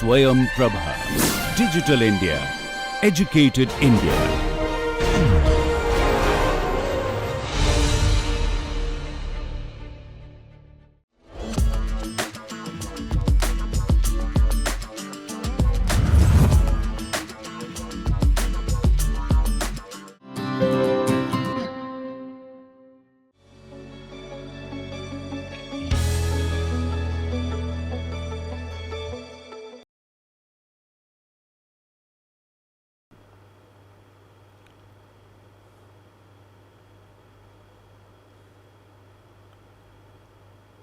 Swayam Prabha. Digital India. Educated India.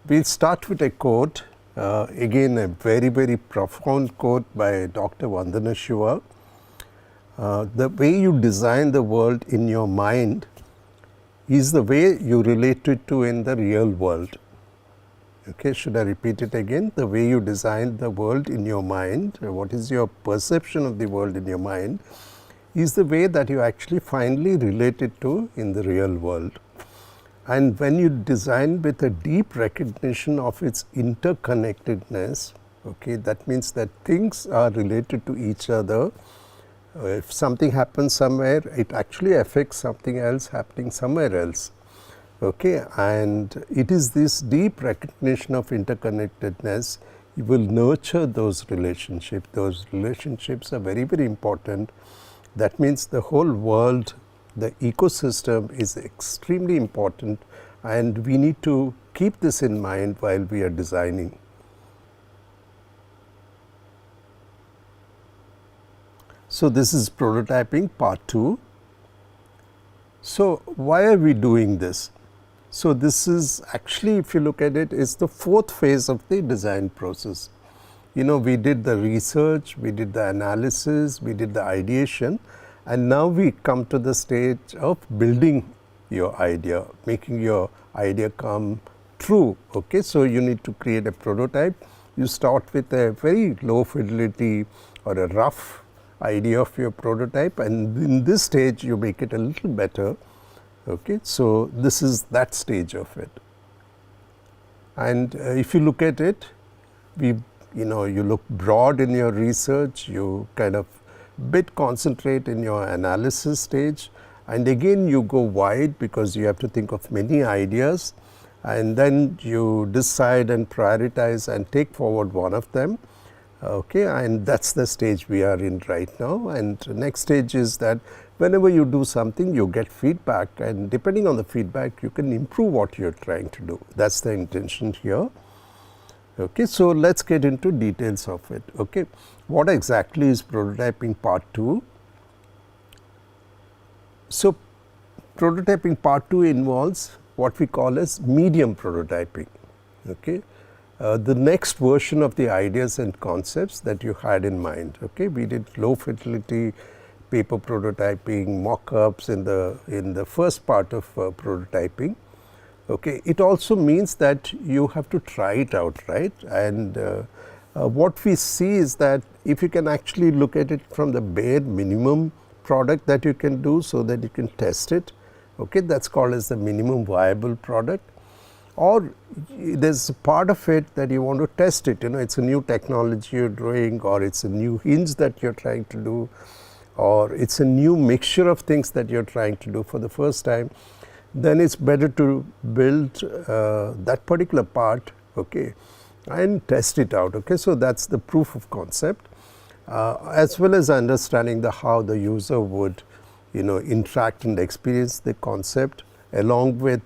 We'll start with a quote, again a very profound quote by Dr. Vandana Shiva. The way you design the world in your mind is the way you relate it to in the real world. Okay, should I repeat it again? The way you design the world in your mind, what is your perception of the world in your mind, is the way that you actually finally relate it to in the real world. And when you design with a deep recognition of its interconnectedness, okay, that means that things are related to each other. If something happens somewhere, it actually affects something else happening somewhere else. Okay, and it is this deep recognition of interconnectedness, you will nurture those relationships. Those relationships are very important. That means the whole world, the ecosystem is extremely important, and we need to keep this in mind while we are designing. So, this is prototyping part 2. So, why are we doing this? So, this is actually, if you look at it, is the 4th phase of the design process. You know, we did the research, we did the analysis, we did the ideation, and now we come to the stage of building your idea, making your idea come true. Okay, so you need to create a prototype. You start with a very low fidelity or a rough idea of your prototype, and in this stage you make it a little better. Okay, so this is that stage of it. And if you look at it, you look broad in your research, you kind of bit concentrate in your analysis stage, and again you go wide because you have to think of many ideas, and then you decide and prioritize and take forward one of them. Okay, and that's the stage we are in right now. And the next stage is that whenever you do something, you get feedback, and depending on the feedback you can improve what you're trying to do. That's the intention here. Okay, so let's get into details of it. Okay, what exactly is prototyping part 2? So, prototyping part 2 involves what we call as medium prototyping. Okay, the next version of the ideas and concepts that you had in mind. Okay, we did low fidelity paper prototyping, mock-ups in the first part of prototyping. Okay, it also means that you have to try it out, right? And what we see is that if you can actually look at it from the bare minimum product that you can do, so that you can test it, okay, that's called as the minimum viable product. Or there's a part of it that you want to test it, you know, it's a new technology you're doing, or it's a new hinge that you're trying to do, or it's a new mixture of things that you're trying to do for the first time. Then it's better to build that particular part, okay, and test it out. Okay, so that's the proof of concept, as well as understanding how the user would, interact and experience the concept, along with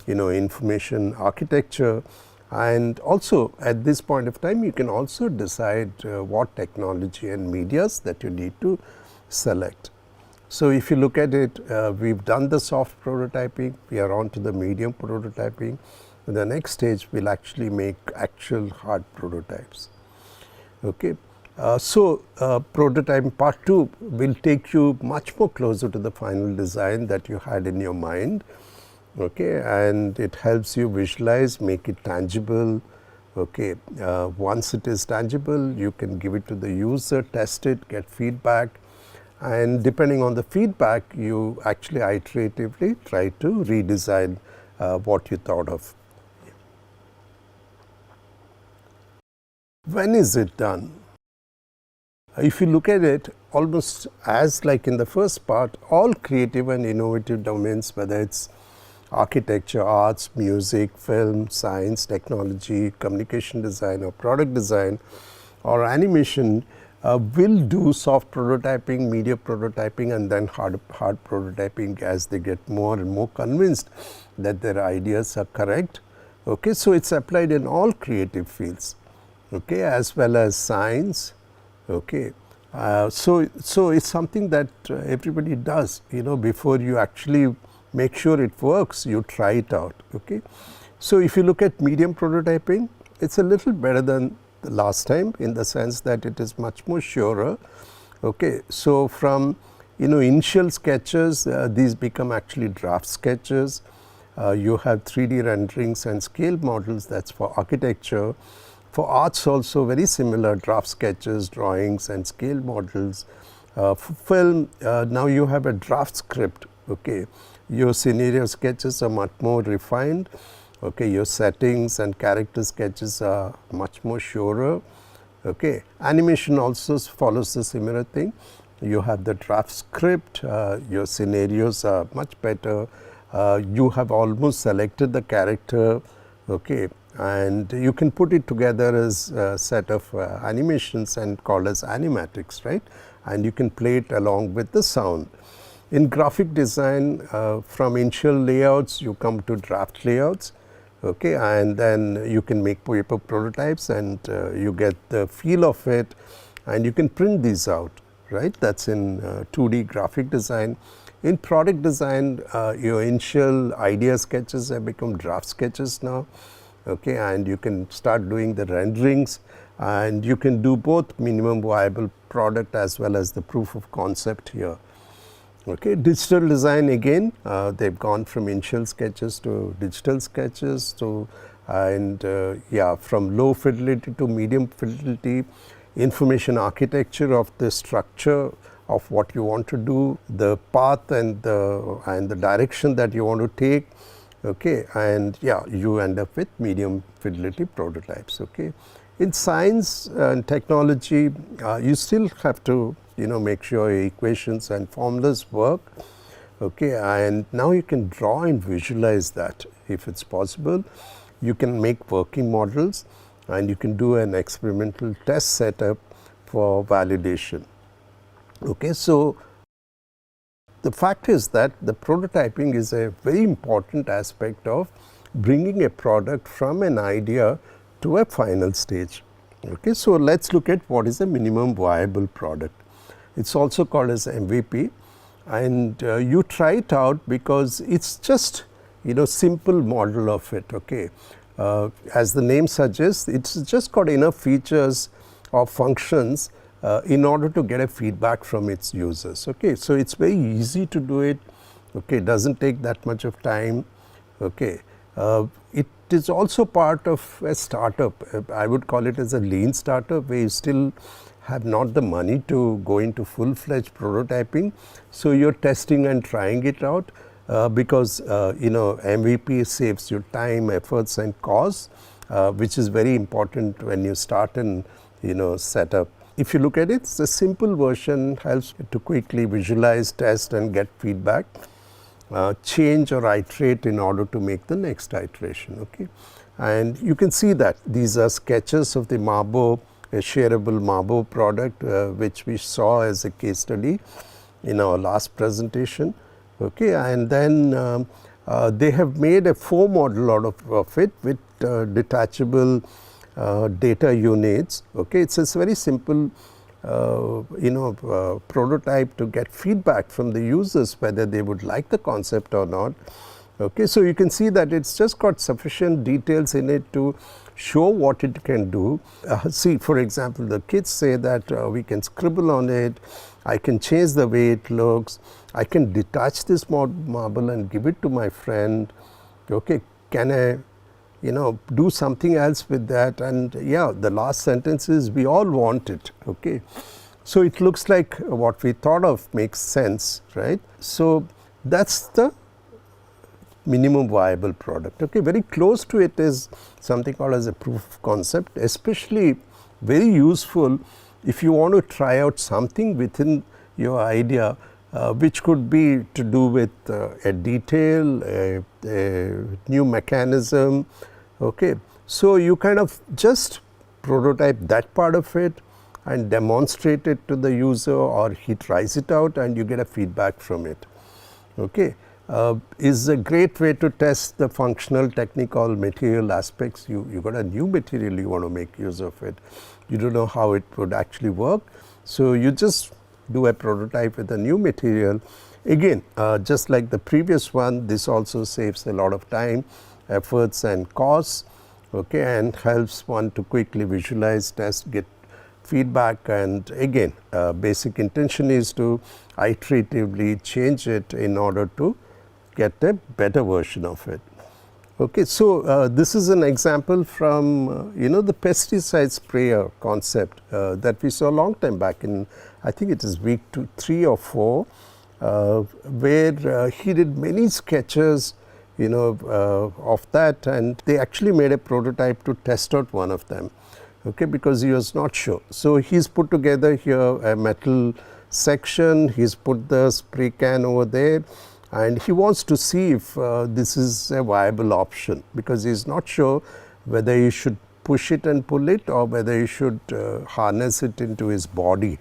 information architecture. And also at this point of time you can also decide what technology and medias that you need to select. So, if you look at it, we've done the soft prototyping, we are on to the medium prototyping. In the next stage, we'll actually make actual hard prototypes. Okay. Prototyping part 2 will take you much more closer to the final design that you had in your mind. Okay, and it helps you visualize, make it tangible. Okay, once it is tangible, you can give it to the user, test it, get feedback. And depending on the feedback, you actually iteratively try to redesign what you thought of. When is it done? If you look at it, almost as like in the first part, all creative and innovative domains, whether it's architecture, arts, music, film, science, technology, communication design or product design or animation, will do soft prototyping, media prototyping and then hard prototyping as they get more and more convinced that their ideas are correct. Okay, so it's applied in all creative fields, okay, as well as science. Okay, so it's something that everybody does, before you actually make sure it works, you try it out. Okay, so if you look at medium prototyping, it's a little better than the last time in the sense that it is much more surer. Okay, so from initial sketches, these become actually draft sketches. You have 3D renderings and scale models, that's for architecture. For arts also very similar, draft sketches, drawings and scale models. For film, now you have a draft script. Okay, your scenario sketches are much more refined. Okay, your settings and character sketches are much more surer. Okay, animation also follows the similar thing. You have the draft script, your scenarios are much better. You have almost selected the character. Okay, and you can put it together as a set of animations and called as animatics, right? And you can play it along with the sound. In graphic design, from initial layouts you come to draft layouts, okay, and then you can make paper prototypes and you get the feel of it and you can print these out, right? That's in 2D graphic design. In product design, your initial idea sketches have become draft sketches now. Okay, and you can start doing the renderings and you can do both minimum viable product as well as the proof of concept here. Okay, digital design again, they've gone from initial sketches to digital sketches to from low fidelity to medium fidelity, information architecture of the structure of what you want to do, the path and the direction that you want to take. Okay, and you end up with medium fidelity prototypes. Okay, in science and technology, you still have to make sure your equations and formulas work. Okay, and now you can draw and visualize that if it's possible. You can make working models and you can do an experimental test setup for validation. Okay, so the fact is that the prototyping is a very important aspect of bringing a product from an idea to a final stage. Okay, so let's look at what is a minimum viable product. It's also called as MVP, and you try it out because it's just simple model of it. Okay, as the name suggests, it's just got enough features or functions in order to get a feedback from its users. Okay, so it's very easy to do it. Okay, it doesn't take that much of time. Okay, it is also part of a startup. I would call it as a lean startup where you still have not the money to go into full-fledged prototyping. So you're testing and trying it out because MVP saves you time, efforts and costs, which is very important when you start and set up. If you look at it, the simple version helps to quickly visualize, test and get feedback, change or iterate in order to make the next iteration. Okay, and you can see that these are sketches of the Mabo, a shareable Mabo product, which we saw as a case study in our last presentation. Okay, and then they have made a foam model out of it with detachable data units. Okay, it's a very simple prototype to get feedback from the users whether they would like the concept or not. Okay, so you can see that it's just got sufficient details in it to show what it can do. See, for example, the kids say that we can scribble on it, I can change the way it looks, I can detach this marble and give it to my friend. Okay, can I do something else with that? And the last sentence is we all want it. Okay, so it looks like what we thought of makes sense, right? So that's the minimum viable product. Okay, very close to it is something called as a proof of concept, especially very useful if you want to try out something within your idea, which could be to do with a detail, a new mechanism, okay. So you kind of just prototype that part of it and demonstrate it to the user, or he tries it out and you get a feedback from it, okay. Is a great way to test the functional, technical, material aspects. You got a new material, you want to make use of it, you don't know how it would actually work, so you just do a prototype with a new material. Again, just like the previous one, this also saves a lot of time, efforts and costs, okay, and helps one to quickly visualize, test, get feedback. And again, basic intention is to iteratively change it in order to get a better version of it. Okay, so this is an example from the pesticide sprayer concept that we saw a long time back in, I think it is week 3 or 4, where he did many sketches of that, and they actually made a prototype to test out one of them, okay, because he was not sure. So he's put together here a metal section, he's put the spray can over there, and he wants to see if this is a viable option, because he is not sure whether he should push it and pull it, or whether he should harness it into his body,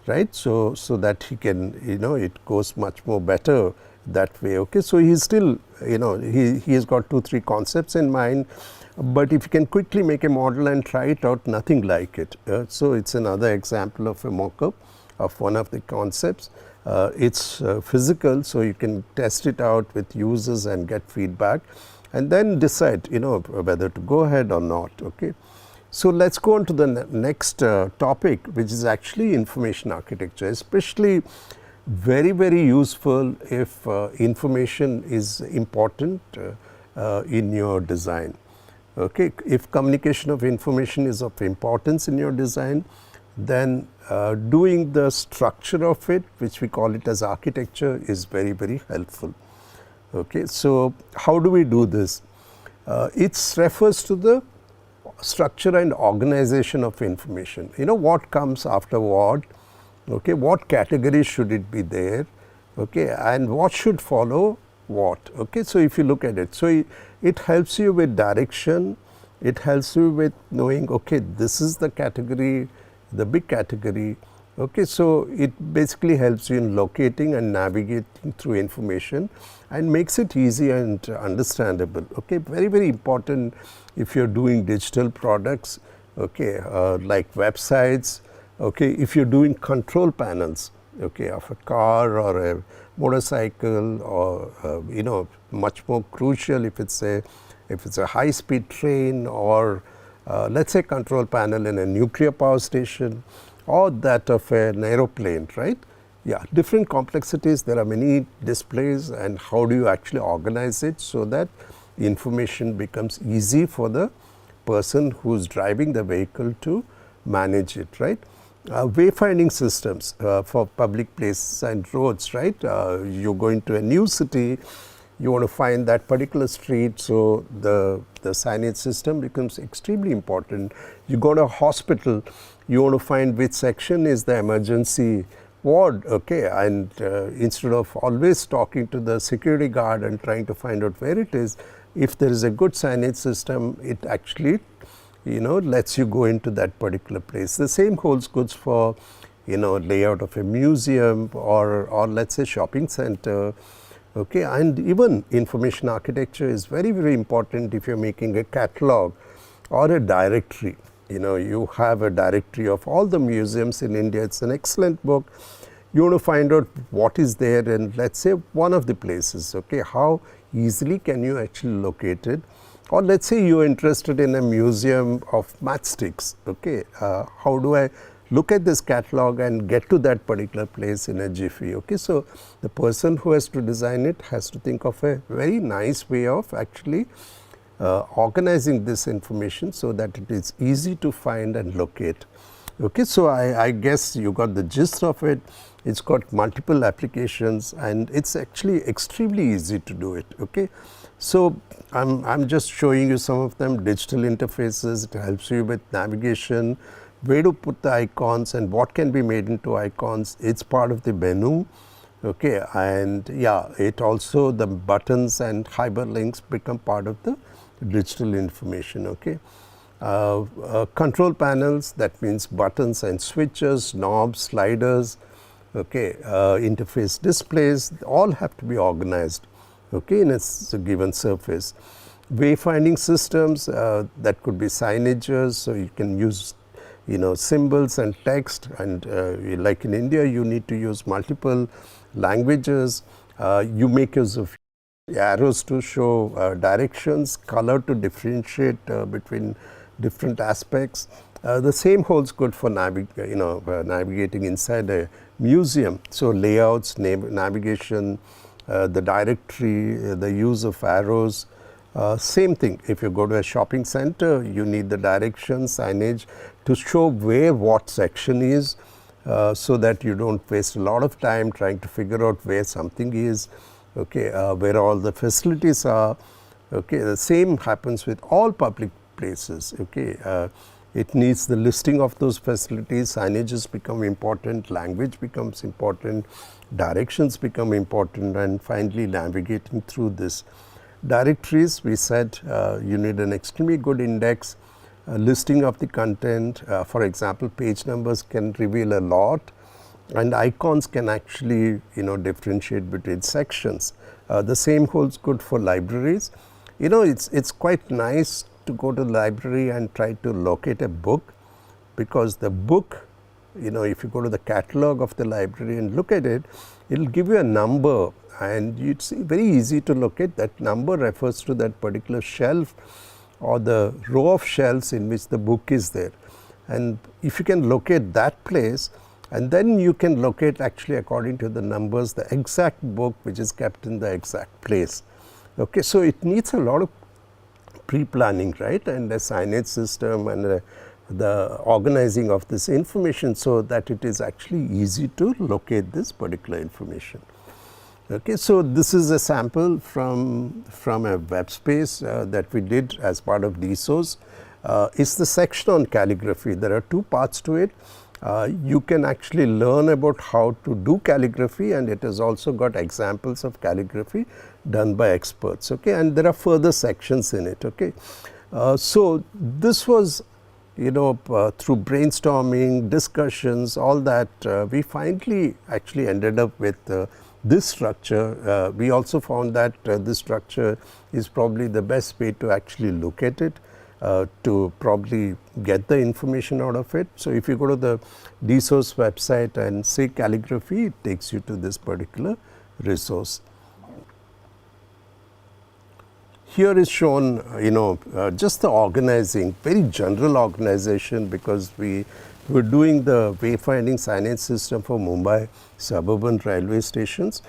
right. So that he can, it goes much more better that way, okay. So he's still, he has got 2-3 concepts in mind, but if you can quickly make a model and try it out, nothing like it. So it's another example of a mock-up of one of the concepts. It's physical, so you can test it out with users and get feedback, and then decide whether to go ahead or not, okay. So let's go on to the next topic, which is actually information architecture, especially very useful if information is important in your design, okay. If communication of information is of importance in your design, then doing the structure of it, which we call it as architecture, is very helpful, okay. So how do we do this? It refers to the structure and organization of information, what comes after what, okay, what categories should it be there, okay, and what should follow what, okay. So if you look at it, so it helps you with direction, it helps you with knowing, okay, this is the category, the big category, okay. So it basically helps you in locating and navigating through information and makes it easy and understandable, okay. Very important if you're doing digital products, okay, like websites, okay, if you're doing control panels, okay, of a car or a motorcycle, or much more crucial if it's a high speed train, or let's say control panel in a nuclear power station, or that of an aeroplane, right? Yeah, different complexities, there are many displays, and how do you actually organize it so that information becomes easy for the person who's driving the vehicle to manage it, right? Wayfinding systems for public places and roads, right? You're going to a new city, you want to find that particular street, so the signage system becomes extremely important. You go to a hospital, you want to find which section is the emergency ward, okay, and instead of always talking to the security guard and trying to find out where it is, if there is a good signage system, it actually lets you go into that particular place. The same holds good for layout of a museum, or let's say shopping center, okay. And even information architecture is very important if you're making a catalog or a directory. You have a directory of all the museums in India. It's an excellent book. You want to find out what is there in, let's say, one of the places, okay. How easily can you actually locate it? Or let's say you're interested in a museum of matchsticks, okay. How do I look at this catalog and get to that particular place in a jiffy, okay. So the person who has to design it has to think of a very nice way of actually organizing this information so that it is easy to find and locate, okay. So I guess you got the gist of it. It's got multiple applications, and it's actually extremely easy to do it, okay. So I'm just showing you some of them. Digital interfaces, it helps you with navigation, where to put the icons and what can be made into icons. It's part of the menu. Okay, and yeah, it also, the buttons and hyperlinks become part of the digital information. Okay, control panels, that means buttons and switches, knobs, sliders, okay, interface displays, all have to be organized, okay, in a given surface. Wayfinding systems, that could be signages, so you can use, you know, symbols and text, and like in India you need to use multiple languages. You make use of arrows to show directions, color to differentiate between different aspects. The same holds good for navigating inside a museum. So layouts, navigation, the directory, the use of arrows. Same thing, if you go to a shopping center, you need the direction signage to show where what section is, so that you don't waste a lot of time trying to figure out where something is, okay, where all the facilities are. Okay, the same happens with all public places. Okay, it needs the listing of those facilities, signages become important, language becomes important, directions become important, and finally navigating through this. Directories, we said you need an extremely good index, listing of the content. For example, page numbers can reveal a lot, and icons can actually, you know, differentiate between sections. The same holds good for libraries. You know, it's quite nice to go to the library and try to locate a book, because the book, you know, if you go to the catalog of the library and look at it, it will give you a number, and it's very easy to locate. That number refers to that particular shelf or the row of shelves in which the book is there. And if you can locate that place, and then you can locate actually according to the numbers the exact book which is kept in the exact place. Okay, so it needs a lot of pre-planning, right, and a signage system and the organizing of this information so that it is actually easy to locate this particular information. Okay, so this is a sample from a web space that we did as part of DSOS. It's the section on calligraphy. There are two parts to it. You can actually learn about how to do calligraphy, and it has also got examples of calligraphy done by experts. Okay, and there are further sections in it. Okay, so this was, you know, through brainstorming, discussions, all that, we finally actually ended up with this structure. We also found that this structure is probably the best way to actually look at it, to probably get the information out of it. So if you go to the DSOS website and say calligraphy, it takes you to this particular resource. Here is shown, you know, just the organizing, very general organization, because we were doing the wayfinding signage system for Mumbai suburban railway stations,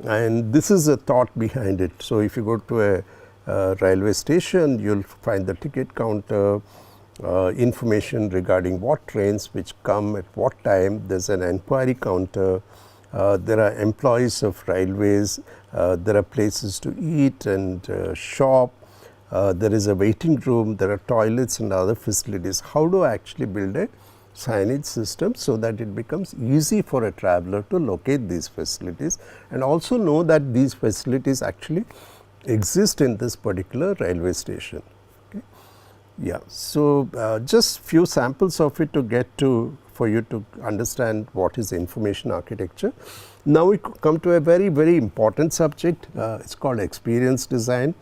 and this is a thought behind it. So if you go to a railway station, you'll find the ticket counter, information regarding what trains which come at what time. There's an enquiry counter. There are employees of railways. There are places to eat and shop. There is a waiting room. There are toilets and other facilities. How do I actually build a signage system so that it becomes easy for a traveler to locate these facilities and also know that these facilities actually exist in this particular railway station. Okay. Yeah, so just few samples of it to get to, for you to understand what is information architecture. Now we come to a very, very important subject. It's called experience design.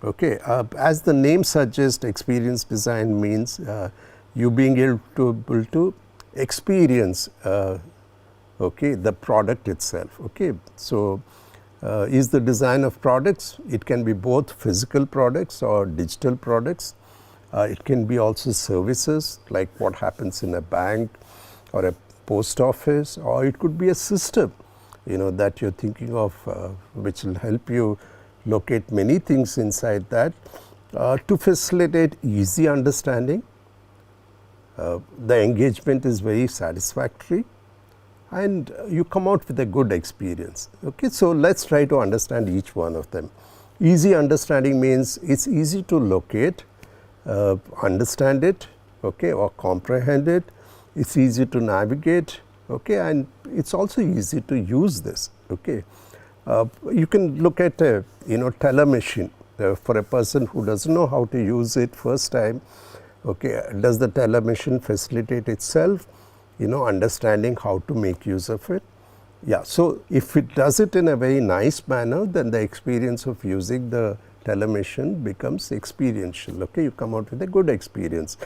Okay, as the name suggests, experience design means you being able to experience okay, the product itself. Okay, so is the design of products, it can be both physical products or digital products. It can be also services like what happens in a bank or a post office, or it could be a system, you know, that you're thinking of, which will help you locate many things inside that to facilitate easy understanding. The engagement is very satisfactory and you come out with a good experience. Okay, so let's try to understand each one of them. Easy understanding means it's easy to locate, understand it, okay, or comprehend it. it's easy to navigate, okay, and it's also easy to use this, okay. You can look at a teller machine for a person who doesn't know how to use it first time, okay. Does the teller machine facilitate itself, understanding how to make use of it? Yeah, so if it does it in a very nice manner, then the experience of using the teller machine becomes experiential, okay. You come out with a good experience,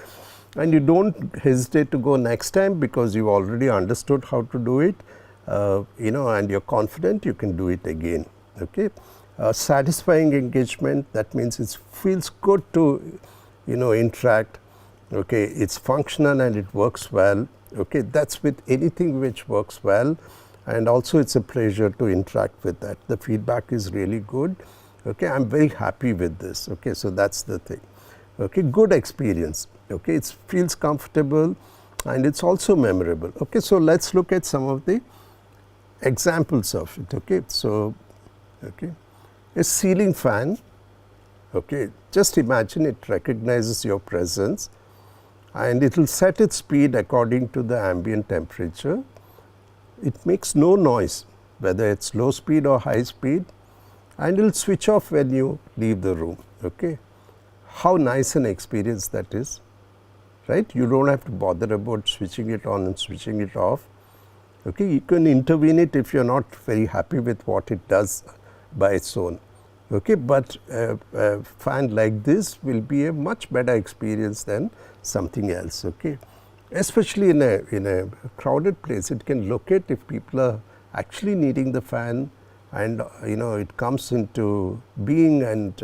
and you don't hesitate to go next time because you already understood how to do it, and you're confident you can do it again, okay. Satisfying engagement, that means it feels good to interact, okay. It's functional and it works well, okay. That's with anything which works well, and also it's a pleasure to interact with that. The feedback is really good, okay. I'm very happy with this, okay. So that's the thing, okay. Good experience, okay. It feels comfortable and it's also memorable, okay. So let's look at some of the examples of it, okay. So, okay, a ceiling fan, okay. Just imagine it recognizes your presence and it will set its speed according to the ambient temperature. It makes no noise, whether it's low speed or high speed, and it will switch off when you leave the room, okay. How nice an experience that is, right? You don't have to bother about switching it on and switching it off, okay. You can intervene it if you're not very happy with what it does by its own, okay. But a fan like this will be a much better experience than something else, okay. Especially in a crowded place, it can locate if people are actually needing the fan, and it comes into being, and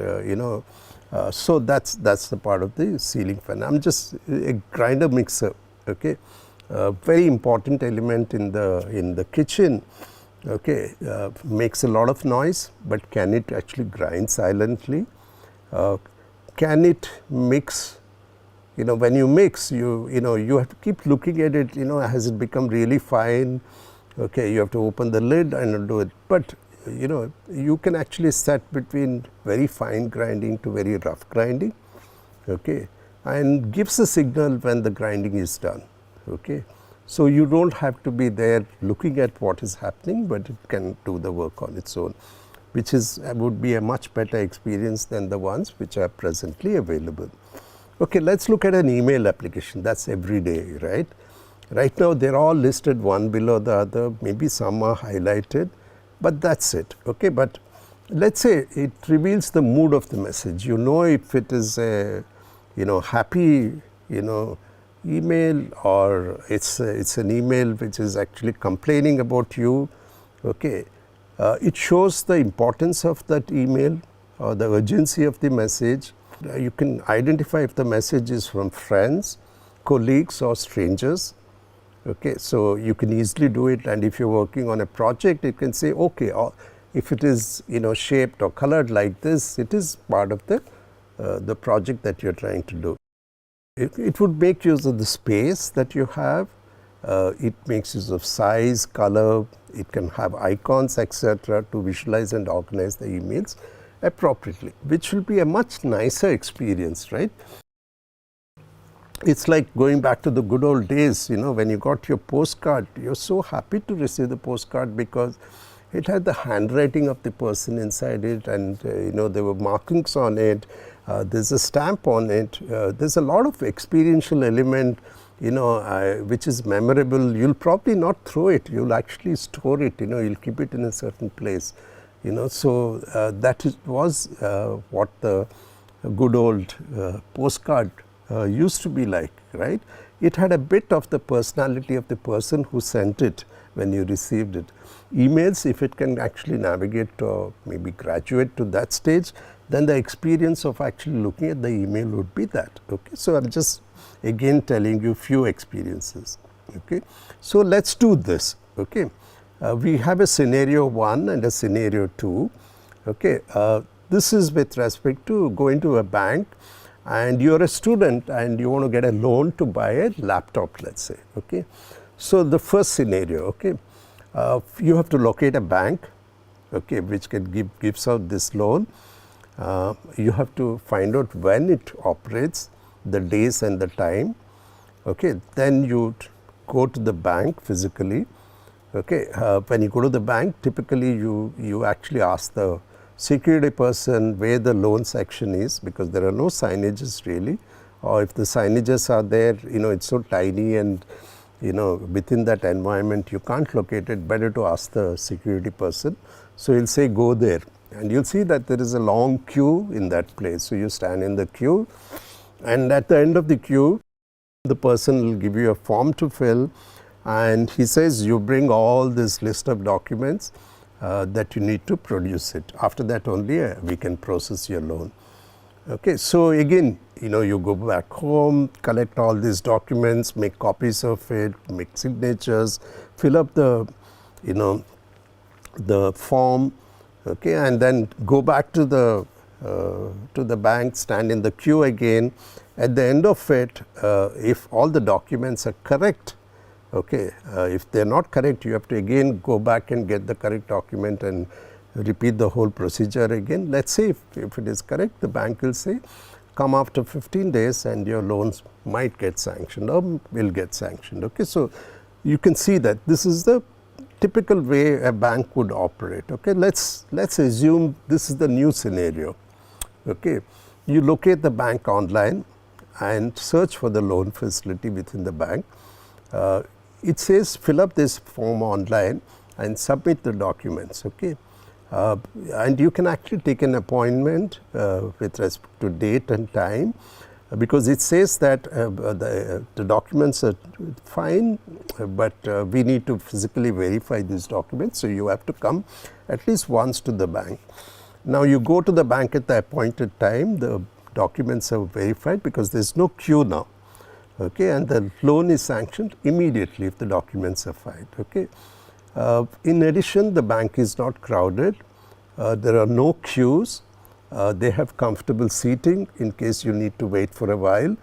so that's the part of the ceiling fan. I'm just a grinder mixer, okay. Very important element in the kitchen, okay. Makes a lot of noise, but can it actually grind silently? Can it mix? When you mix, you have to keep looking at it, has it become really fine, okay. You have to open the lid and do it, but you can actually set between very fine grinding to very rough grinding, okay, and gives a signal when the grinding is done, okay. So you don't have to be there looking at what is happening, but it can do the work on its own, which would be a much better experience than the ones which are presently available. Okay, let's look at an email application. That's every day, right? Right now they're all listed one below the other, maybe some are highlighted, but that's it, okay. But let's say it reveals the mood of the message. If it is a happy email, or it's an email which is actually complaining about you, okay. It shows the importance of that email or the urgency of the message. You can identify if the message is from friends, colleagues or strangers, okay. So you can easily do it, and if you're working on a project, it can say, okay, if it is shaped or colored like this, it is part of the project that you're trying to do. It would make use of the space that you have. It makes use of size, color. It can have icons, etc., to visualize and organize the emails appropriately, which will be a much nicer experience, right? It's like going back to the good old days, when you got your postcard, you're so happy to receive the postcard because it had the handwriting of the person inside it, and there were markings on it, there's a stamp on it, there's a lot of experiential element, which is memorable. You'll probably not throw it, you'll actually store it, you'll keep it in a certain place. So that was what the good old postcard used to be like, right? It had a bit of the personality of the person who sent it when you received it. Emails, if it can actually navigate or maybe graduate to that stage, then the experience of actually looking at the email would be that, okay. So I'm just again telling you few experiences, okay. So let's do this, okay. We have a scenario 1 and a scenario 2, okay. This is with respect to going to a bank, and you're a student and you want to get a loan to buy a laptop, let's say, okay. So the first scenario, okay, you have to locate a bank, okay, which gives out this loan. You have to find out when it operates, the days and the time, okay. Then you go to the bank physically. Okay, when you go to the bank, typically you actually ask the security person where the loan section is, because there are no signages really, or if the signages are there, it's so tiny and within that environment you can't locate it. Better to ask the security person. So he'll say go there, and you'll see that there is a long queue in that place. So you stand in the queue, and at the end of the queue the person will give you a form to fill, and he says you bring all this list of documents that you need to produce it. After that only we can process your loan. Okay, so again, you go back home, collect all these documents, make copies of it, make signatures, fill up the the form, okay, and then go back to the bank, stand in the queue again. At the end of it, if all the documents are correct, okay, if they are not correct, you have to again go back and get the correct document and repeat the whole procedure again. Let's say if it is correct, the bank will say come after 15 days and your loans might get sanctioned or will get sanctioned. Okay, so you can see that this is the typical way a bank would operate. Okay, let's assume this is the new scenario. Okay, you locate the bank online and search for the loan facility within the bank. It says fill up this form online and submit the documents. Okay, and you can actually take an appointment with respect to date and time, because it says that the documents are fine, but we need to physically verify these documents. So you have to come at least once to the bank. Now you go to the bank at the appointed time, the documents are verified because there is no queue now. Okay, and the loan is sanctioned immediately if the documents are filed. Okay. In addition, the bank is not crowded, there are no queues, they have comfortable seating in case you need to wait for a while.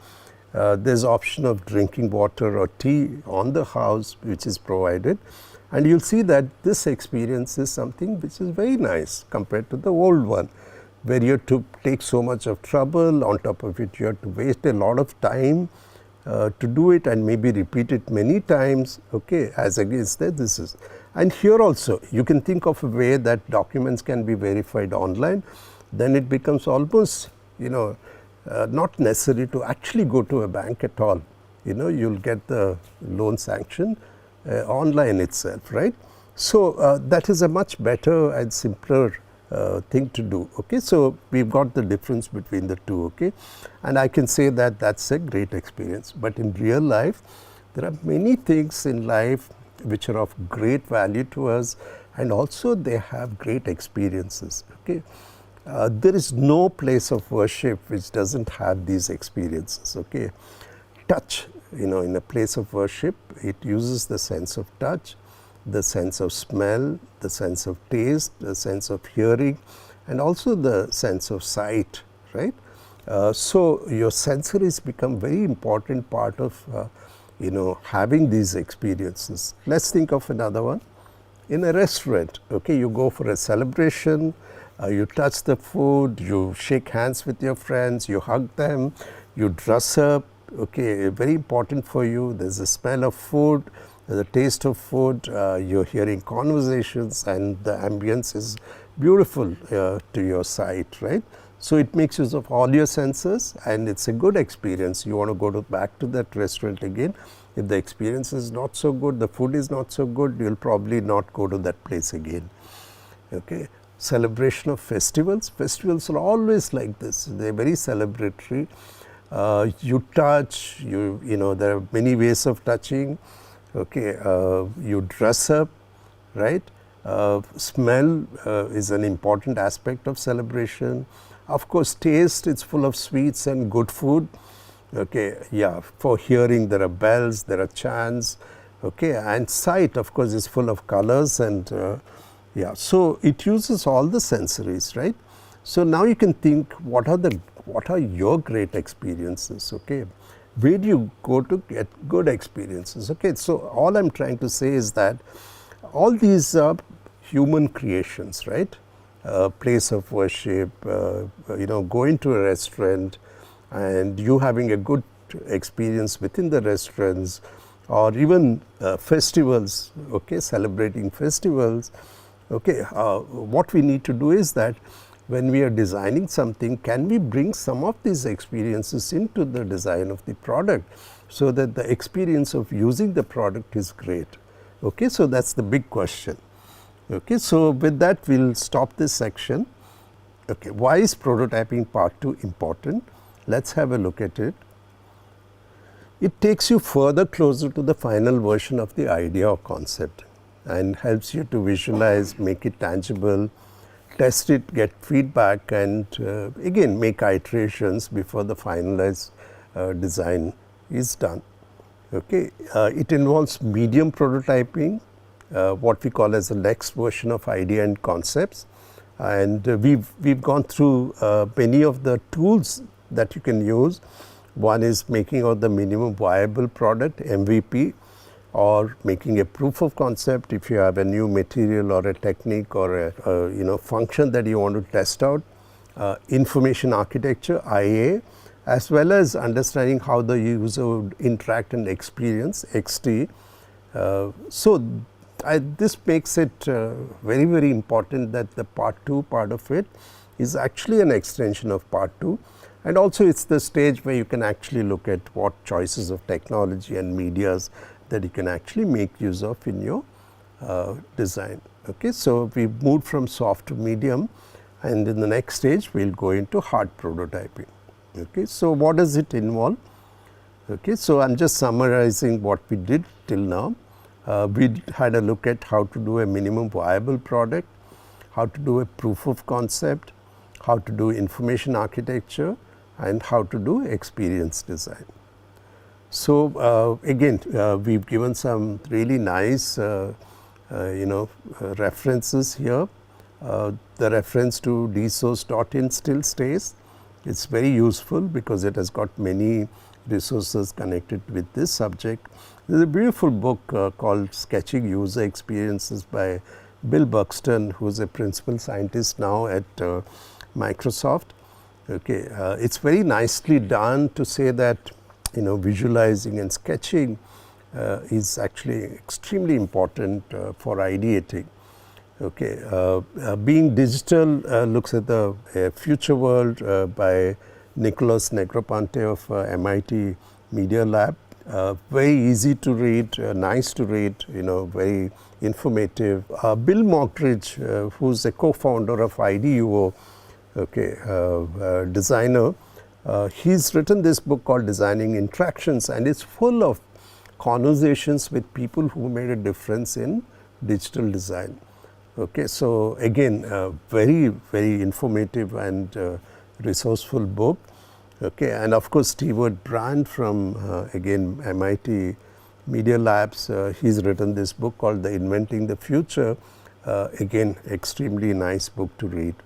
There is option of drinking water or tea on the house which is provided, and you will see that this experience is something which is very nice compared to the old one, where you have to take so much of trouble. On top of it, you have to waste a lot of time to do it and maybe repeat it many times. Okay, as against that, this is. And here also you can think of a way that documents can be verified online. Then it becomes almost not necessary to actually go to a bank at all. You'll get the loan sanction online itself, right? So that is a much better and simpler thing to do. Okay, so we've got the difference between the two. Okay, and I can say that that's a great experience. But in real life, there are many things in life which are of great value to us, and also they have great experiences. Okay, there is no place of worship which doesn't have these experiences. Okay, touch, in a place of worship, it uses the sense of touch, the sense of smell, the sense of taste, the sense of hearing, and also the sense of sight, right? So your sensories become very important part of having these experiences. Let's think of another one. In a restaurant, okay, you go for a celebration, you touch the food, you shake hands with your friends, you hug them, you dress up. Okay, very important for you. There's a smell of food, the taste of food, you're hearing conversations, and the ambience is beautiful to your sight, right? So it makes use of all your senses, and it's a good experience. You want to go back to that restaurant again. If the experience is not so good, the food is not so good, you'll probably not go to that place again. Okay, celebration of festivals. Festivals are always like this. They're very celebratory. You touch. There are many ways of touching. Okay, you dress up, right? Smell is an important aspect of celebration. Of course, taste, it's full of sweets and good food. Okay, yeah, for hearing there are bells, there are chants. Okay, and sight, of course, is full of colors, and yeah, so it uses all the sensories, right? So now you can think, what are your great experiences? Okay, where do you go to get good experiences? Okay, so all I'm trying to say is that all these are human creations, right? Place of worship, going to a restaurant and you having a good experience within the restaurants, or even festivals, okay, celebrating festivals. Okay, what we need to do is that when we are designing something, can we bring some of these experiences into the design of the product so that the experience of using the product is great. Okay, so that's the big question. Okay, so with that we'll stop this section. Okay, why is prototyping part 2 important? Let's have a look at it. It takes you further closer to the final version of the idea or concept and helps you to visualize, make it tangible, test it, get feedback, and again make iterations before the finalized design is done. Okay, it involves medium prototyping, what we call as the next version of idea and concepts, and we've gone through many of the tools that you can use. One is making out the minimum viable product, MVP, or making a proof of concept if you have a new material or a technique or a function that you want to test out. Information architecture, IA, as well as understanding how the user would interact and experience, XT. This makes it very, very important that the part 2 part of it is actually an extension of part 2. And also it's the stage where you can actually look at what choices of technology and medias that you can actually make use of in your design. Okay, so we moved from soft to medium, and in the next stage we will go into hard prototyping. Okay, so what does it involve? Okay, so I am just summarizing what we did till now. We had a look at how to do a minimum viable product, how to do a proof of concept, how to do information architecture, and how to do experience design. So again, we've given some really nice references here. The reference to dsource.in still stays. It's very useful because it has got many resources connected with this subject. There's a beautiful book called Sketching User Experiences by Bill Buxton, who is a principal scientist now at Microsoft. Okay, it's very nicely done to say that visualizing and sketching is actually extremely important for ideating. Okay, Being Digital looks at the future world by Nicholas Negroponte of MIT Media Lab. Very easy to read, nice to read, very informative. Bill Mockridge, who's a co-founder of IDUO, okay, designer, he's written this book called Designing Interactions, and it's full of conversations with people who made a difference in digital design. Okay, so again, very, very informative and resourceful book. Okay, and of course, Stewart Brand from again MIT Media Labs, he's written this book called The Inventing the Future. Again, extremely nice book to read.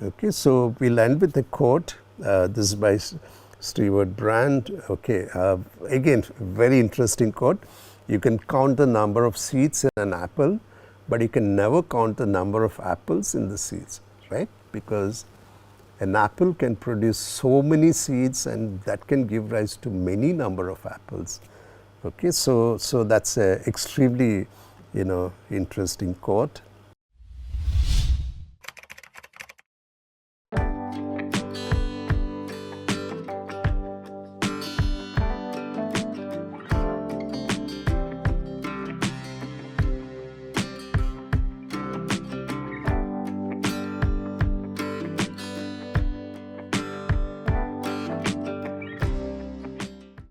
Okay, so we'll end with a quote. This is by Stewart Brand. Okay, again, very interesting quote. You can count the number of seeds in an apple, but you can never count the number of apples in the seeds, right? Because an apple can produce so many seeds, and that can give rise to many number of apples. Okay, so that's a extremely interesting quote.